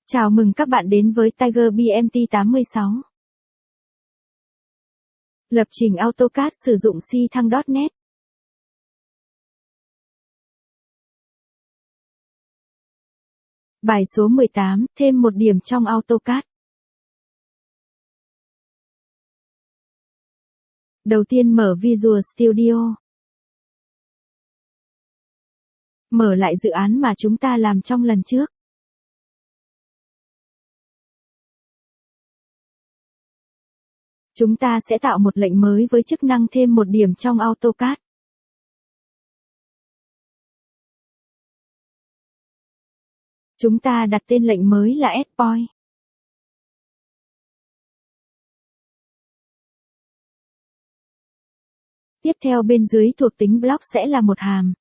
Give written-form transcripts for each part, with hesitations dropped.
Chào mừng các bạn đến với Tiger BMT 86. Lập trình AutoCAD sử dụng C-Thăng.net. Bài số 18, thêm một điểm trong AutoCAD. Đầu tiên mở Visual Studio. Mở lại dự án mà chúng ta làm trong lần trước. Chúng ta sẽ tạo một lệnh mới với chức năng thêm một điểm trong AutoCAD. Chúng ta đặt tên lệnh mới là AddPoint. Tiếp theo bên dưới thuộc tính block sẽ là một hàm.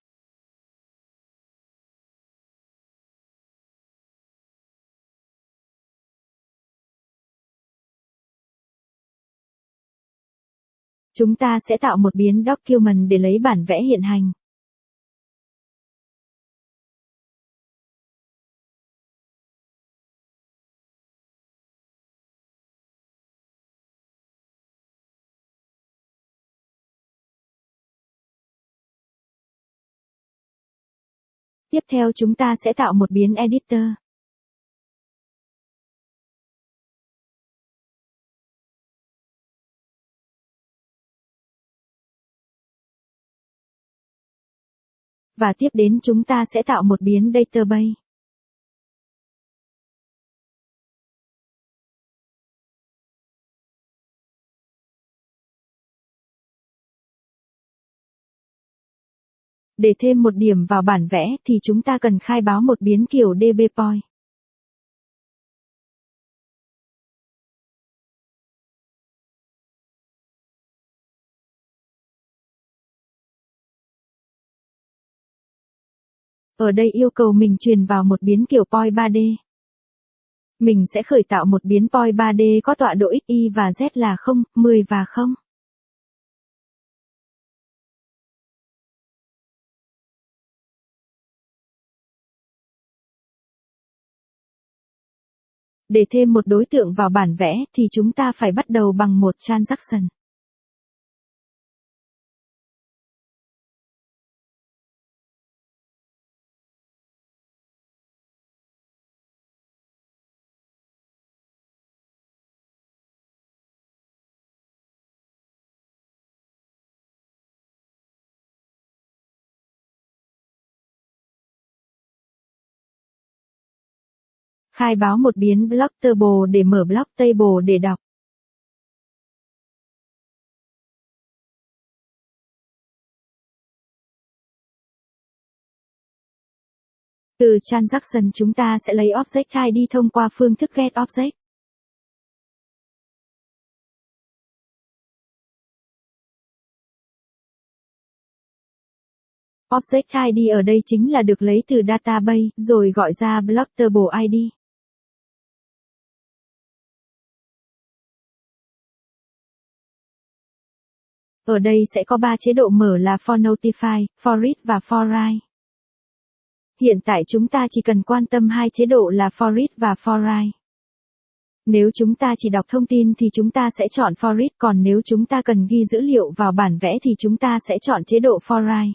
Chúng ta sẽ tạo một biến document để lấy bản vẽ hiện hành. Tiếp theo chúng ta sẽ tạo một biến editor. Và tiếp đến chúng ta sẽ tạo một biến database. Để thêm một điểm vào bản vẽ thì chúng ta cần khai báo một biến kiểu dbPoint. Ở đây yêu cầu mình truyền vào một biến kiểu point 3D. Mình sẽ khởi tạo một biến point 3D có tọa độ x, y và z là 0, 10 và 0. Để thêm một đối tượng vào bản vẽ thì chúng ta phải bắt đầu bằng một transaction. Khai báo một biến block table để mở block table để đọc. Từ transaction chúng ta sẽ lấy object ID thông qua phương thức getObject. Object ID ở đây chính là được lấy từ database, rồi gọi ra block table ID. Ở đây sẽ có 3 chế độ mở là for notify, for read và for write. Hiện tại chúng ta chỉ cần quan tâm hai chế độ là for read và for write. Nếu chúng ta chỉ đọc thông tin thì chúng ta sẽ chọn for read, còn nếu chúng ta cần ghi dữ liệu vào bản vẽ thì chúng ta sẽ chọn chế độ for write.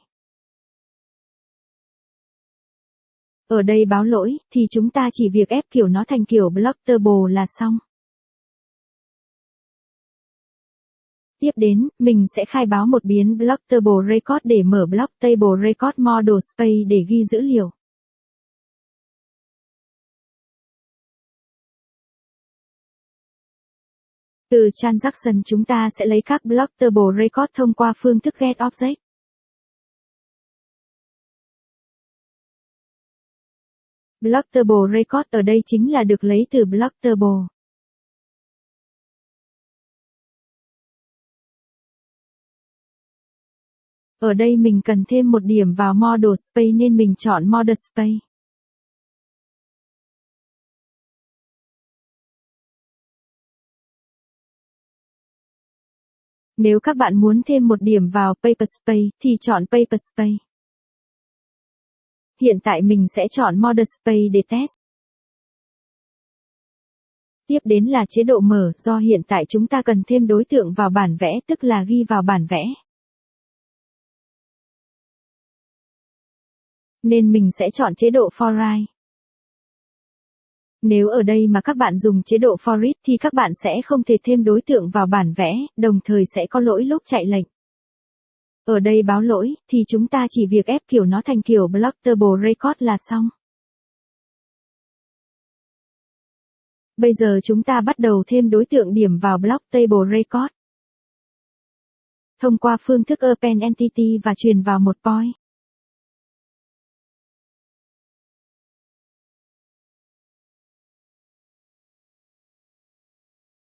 Ở đây báo lỗi, thì chúng ta chỉ việc ép kiểu nó thành kiểu block table là xong. Tiếp đến, mình sẽ khai báo một biến block table record để mở block table record model space để ghi dữ liệu. Từ transaction chúng ta sẽ lấy các block table record thông qua phương thức getObject. Block table record ở đây chính là được lấy từ block table. Ở đây mình cần thêm một điểm vào model space nên mình chọn model space. Nếu các bạn muốn thêm một điểm vào paper space thì chọn paper space. Hiện tại mình sẽ chọn model space để test. Tiếp đến là chế độ mở, do hiện tại chúng ta cần thêm đối tượng vào bản vẽ, tức là ghi vào bản vẽ. Nên mình sẽ chọn chế độ For Right. Nếu ở đây mà các bạn dùng chế độ For Read thì các bạn sẽ không thể thêm đối tượng vào bản vẽ, đồng thời sẽ có lỗi lúc chạy lệnh. Ở đây báo lỗi, thì chúng ta chỉ việc ép kiểu nó thành kiểu Blockable Record là xong. Bây giờ chúng ta bắt đầu thêm đối tượng điểm vào Blockable Record. Thông qua phương thức Append Entity và truyền vào một point.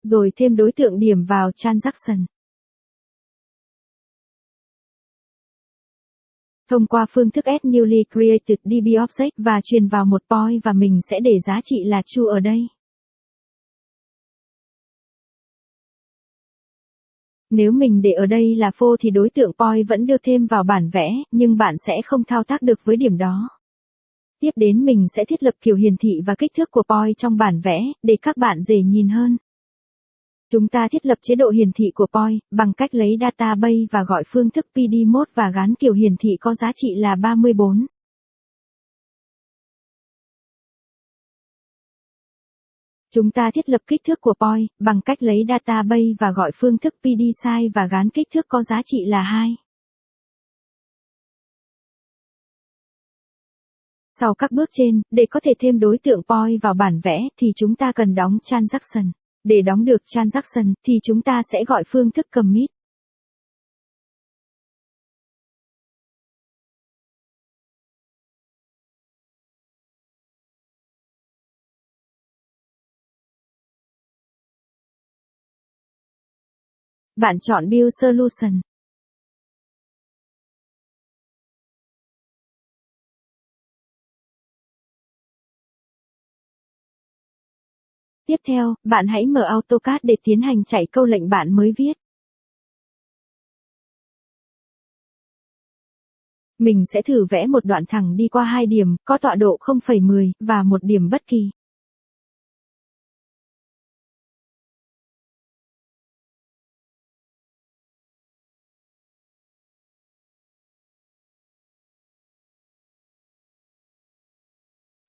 Rồi thêm đối tượng điểm vào Transaction. Thông qua phương thức Add Newly Created DB Object và truyền vào một point và mình sẽ để giá trị là true ở đây. Nếu mình để ở đây là false thì đối tượng point vẫn được thêm vào bản vẽ, nhưng bạn sẽ không thao tác được với điểm đó. Tiếp đến mình sẽ thiết lập kiểu hiển thị và kích thước của point trong bản vẽ, để các bạn dễ nhìn hơn. Chúng ta thiết lập chế độ hiển thị của point, bằng cách lấy database và gọi phương thức pdmode và gắn kiểu hiển thị có giá trị là 34. Chúng ta thiết lập kích thước của point, bằng cách lấy database và gọi phương thức pdsize và gắn kích thước có giá trị là 2. Sau các bước trên, để có thể thêm đối tượng point vào bản vẽ thì chúng ta cần đóng transaction. Để đóng được transaction thì chúng ta sẽ gọi phương thức commit. Bạn chọn Build Solution. Tiếp theo, bạn hãy mở AutoCAD để tiến hành chạy câu lệnh bạn mới viết. Mình sẽ thử vẽ một đoạn thẳng đi qua 2 điểm, có tọa độ 0,10, và một điểm bất kỳ.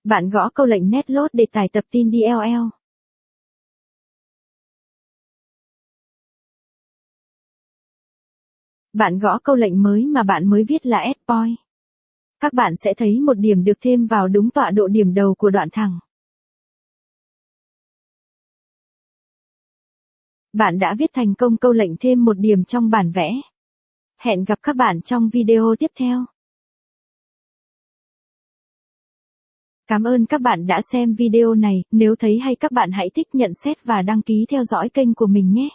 Bạn gõ câu lệnh Netload để tải tập tin DLL. Bạn gõ câu lệnh mới mà bạn mới viết là Add Point. Các bạn sẽ thấy một điểm được thêm vào đúng tọa độ điểm đầu của đoạn thẳng. Bạn đã viết thành công câu lệnh thêm một điểm trong bản vẽ. Hẹn gặp các bạn trong video tiếp theo. Cảm ơn các bạn đã xem video này, nếu thấy hay các bạn hãy thích, nhận xét và đăng ký theo dõi kênh của mình nhé.